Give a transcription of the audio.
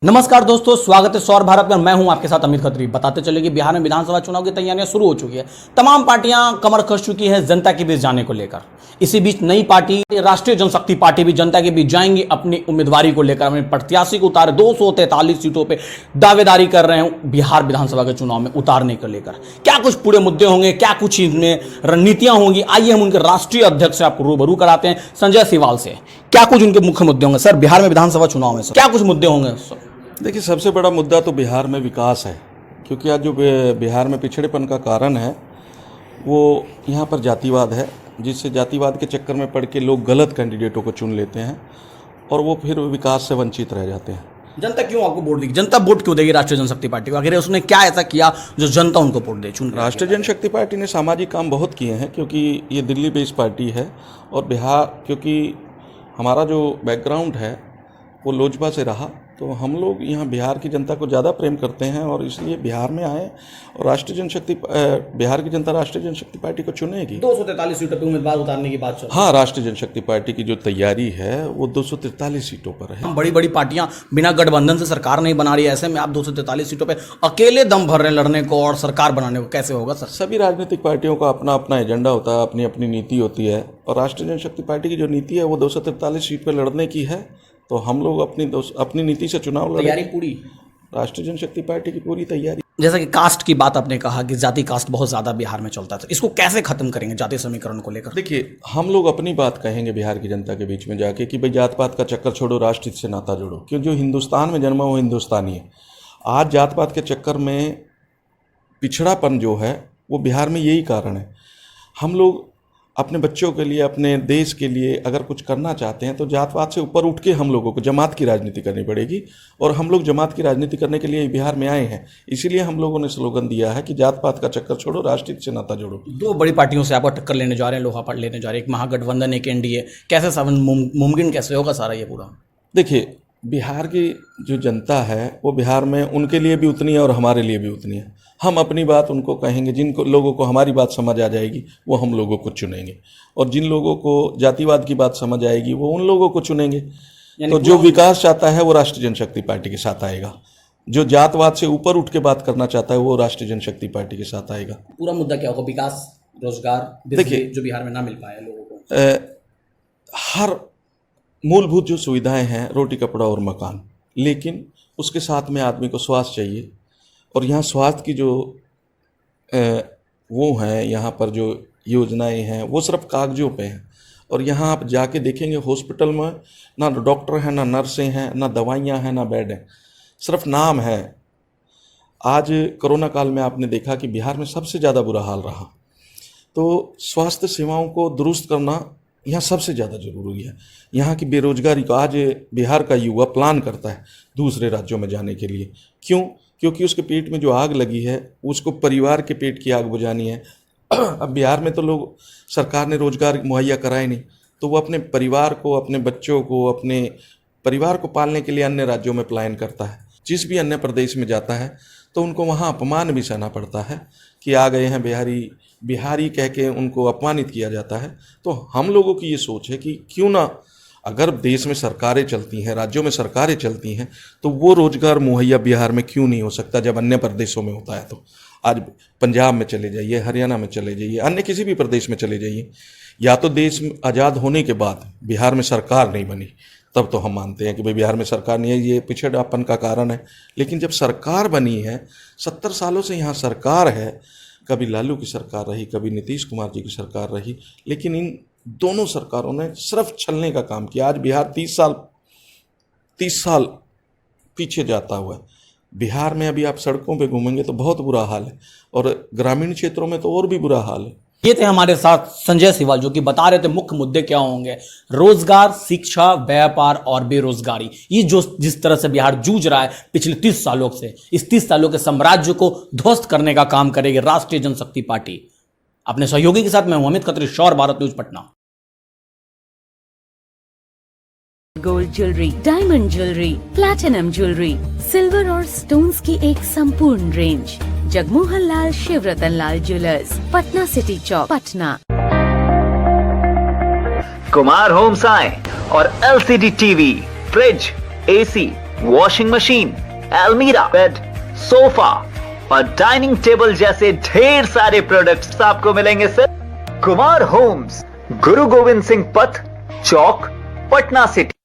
नमस्कार दोस्तों, स्वागत है सौर भारत में। मैं हूं आपके साथ अमित खत्री। बताते चले कि बिहार में विधानसभा चुनाव की तैयारियां शुरू हो चुकी है। तमाम पार्टियां कमर कस चुकी है जनता के बीच जाने को लेकर। इसी बीच नई पार्टी राष्ट्रीय जनशक्ति पार्टी भी जनता के बीच जाएंगी अपनी उम्मीदवारी को लेकर। अपने प्रत्याशी को उतारे 243 सीटों पर दावेदारी कर रहे हैं बिहार विधानसभा के चुनाव में उतारने को लेकर। क्या कुछ पूरे मुद्दे होंगे, क्या कुछ इसमें रणनीतियां होंगी, आइए हम उनके राष्ट्रीय अध्यक्ष से आपको रूबरू कराते हैं, संजय सिवाल से। क्या कुछ उनके मुख्य मुद्दे होंगे सर बिहार में विधानसभा चुनाव में? सर क्या कुछ मुद्दे होंगे सर? देखिए, सबसे बड़ा मुद्दा तो बिहार में विकास है, क्योंकि आज जो बिहार में पिछड़ेपन का कारण है वो यहाँ पर जातिवाद है, जिससे जातिवाद के चक्कर में पड़ के लोग गलत कैंडिडेटों को चुन लेते हैं और वो फिर विकास से वंचित रह जाते हैं। जनता क्यों आपको वोट देगी? जनता वोट क्यों देगी राष्ट्रीय जनशक्ति पार्टी को? आखिर उसने क्या ऐसा किया जो जनता उनको वोट दे? चुन राष्ट्रीय जनशक्ति पार्टी ने सामाजिक काम बहुत किए हैं, क्योंकि ये दिल्ली बेस्ड पार्टी है और बिहार, क्योंकि हमारा जो बैकग्राउंड है वो लोजपा से रहा, तो हम लोग यहाँ बिहार की जनता को ज़्यादा प्रेम करते हैं और इसलिए बिहार में आए और बिहार की जनता राष्ट्रीय जनशक्ति पार्टी को चुनेगी। 243 सीटों पर उम्मीदवार उतारने की बात चल रही है। हाँ, राष्ट्रीय जनशक्ति पार्टी की जो तैयारी है वो 243 सीटों पर है। बड़ी बड़ी पार्टियां बिना गठबंधन से सरकार नहीं बना रही है, ऐसे में आप 243 सीटों पर अकेले दम भर रहे हैं लड़ने को और सरकार बनाने को, कैसे होगा सर? सभी राजनीतिक पार्टियों का अपना अपना एजेंडा होता है, अपनी अपनी नीति होती है और राष्ट्रीय जनशक्ति पार्टी की जो नीति है वो 243 सीट पर लड़ने की है, तो हम लोग अपनी नीति से चुनाव लड़ेंगे। तैयारी पूरी राष्ट्रीय जनशक्ति पार्टी की पूरी तैयारी। जैसा कि कास्ट की बात आपने कहा कि जाति कास्ट बहुत ज्यादा बिहार में चलता है, इसको कैसे खत्म करेंगे जाति समीकरण को लेकर? देखिए, हम लोग अपनी बात कहेंगे बिहार की जनता के बीच में जाके कि भाई जात पात का चक्कर छोड़ो, राष्ट्र से नाता जोड़ो, क्यों जो हिंदुस्तान में जन्मा वो हिंदुस्तानी है। आज जात पात के चक्कर में पिछड़ापन जो है वो बिहार में यही कारण है। हम लोग अपने बच्चों के लिए, अपने देश के लिए अगर कुछ करना चाहते हैं तो जात पात से ऊपर उठ के हम लोगों को जमात की राजनीति करनी पड़ेगी और हम लोग जमात की राजनीति करने के लिए बिहार में आए हैं। इसीलिए हम लोगों ने स्लोगन दिया है कि जात पात का चक्कर छोड़ो, राष्ट्र से नाता जोड़ो। दो बड़ी पार्टियों से आप टक्कर लेने जा रहे हैं, लोहा लेने जा रहे हैं, एक महागठबंधन, एक एनडीए। कैसे मुमकिन कैसे होगा सारा ये पूरा? देखिए, बिहार की जो जनता है वो बिहार में उनके लिए भी उतनी है और हमारे लिए भी उतनी है। हम अपनी बात उनको कहेंगे, जिन लोगों को हमारी बात समझ आ जाएगी वो हम लोगों को चुनेंगे और जिन लोगों को जातिवाद की बात समझ आएगी वो उन लोगों को चुनेंगे। तो जो विकास चाहता है वो राष्ट्रीय जनशक्ति पार्टी के साथ आएगा, जो जातवाद से ऊपर उठ के बात करना चाहता है वो राष्ट्रीय जनशक्ति पार्टी के साथ आएगा। पूरा मुद्दा क्या होगा? विकास, रोजगार, देखिए जो बिहार में ना मिल पाया लोगों को। हर मूलभूत जो सुविधाएं हैं, रोटी कपड़ा और मकान, लेकिन उसके साथ में आदमी को स्वास्थ्य चाहिए और यहाँ स्वास्थ्य की जो वो हैं, यहाँ पर जो योजनाएं हैं वो सिर्फ कागजों पे हैं और यहाँ आप जाके देखेंगे हॉस्पिटल में ना डॉक्टर हैं, ना नर्सें हैं, ना दवाइयाँ हैं, ना बेड हैं, सिर्फ नाम है। आज कोरोना काल में आपने देखा कि बिहार में सबसे ज़्यादा बुरा हाल रहा, तो स्वास्थ्य सेवाओं को दुरुस्त करना यहाँ सबसे ज़्यादा जरूरी है। यहाँ की बेरोजगारी को आज बिहार का युवा प्लान करता है दूसरे राज्यों में जाने के लिए। क्यों? क्योंकि उसके पेट में जो आग लगी है उसको परिवार के पेट की आग बुझानी है। अब बिहार में तो लोग, सरकार ने रोजगार मुहैया कराए नहीं, तो वो अपने परिवार को, अपने बच्चों को, अपने परिवार को पालने के लिए अन्य राज्यों में पलायन करता है। जिस भी अन्य प्रदेश में जाता है तो उनको वहाँ अपमान भी सहना पड़ता है कि आ गए हैं बिहारी कह के उनको अपमानित किया जाता है। तो हम लोगों की ये सोच है कि क्यों ना, अगर देश में सरकारें चलती हैं, राज्यों में सरकारें चलती हैं, तो वो रोजगार मुहैया बिहार में क्यों नहीं हो सकता जब अन्य प्रदेशों में होता है। तो आज पंजाब में चले जाइए, हरियाणा में चले जाइए, अन्य किसी भी प्रदेश में चले जाइए, या तो देश आज़ाद होने के बाद बिहार में सरकार नहीं बनी तब तो हम मानते हैं कि भाई बिहार में सरकार नहीं है, ये पिछड़ापन का कारण है। लेकिन जब सरकार बनी है, 70 सालों से यहाँ सरकार है, कभी लालू की सरकार रही, कभी नीतीश कुमार जी की सरकार रही, लेकिन इन दोनों सरकारों ने सिर्फ छलने का काम किया। आज बिहार 30 साल पीछे जाता हुआ है। बिहार में अभी आप सड़कों पे घूमेंगे तो बहुत बुरा हाल है और ग्रामीण क्षेत्रों में तो और भी बुरा हाल है। ये थे हमारे साथ संजय सिवाल, जो कि बता रहे थे मुख्य मुद्दे क्या होंगे। रोजगार, शिक्षा, व्यापार और बेरोजगारी, ये जो जिस तरह से बिहार जूझ रहा है पिछले 30 सालों से, इस 30 सालों के साम्राज्य को ध्वस्त करने का काम करेगी राष्ट्रीय जनशक्ति पार्टी। अपने सहयोगी के साथ मैं हूं अमित खत्री, सौर Bharat news, Patna. Gold jewellery, diamond jewellery, platinum jewellery, silver और स्टोन्स की एक संपूर्ण रेंज। जगमोहन लाल शिवरतन लाल ज्वेलर्स, पटना सिटी चौक, पटना। कुमार होम्स आए और LCD TV, fridge, AC, washing machine, अलमीरा, बेड, सोफा और डाइनिंग टेबल जैसे ढेर सारे प्रोडक्ट्स आपको मिलेंगे सर कुमार होम्स, गुरु गोविंद सिंह पथ, चौक, पटना सिटी।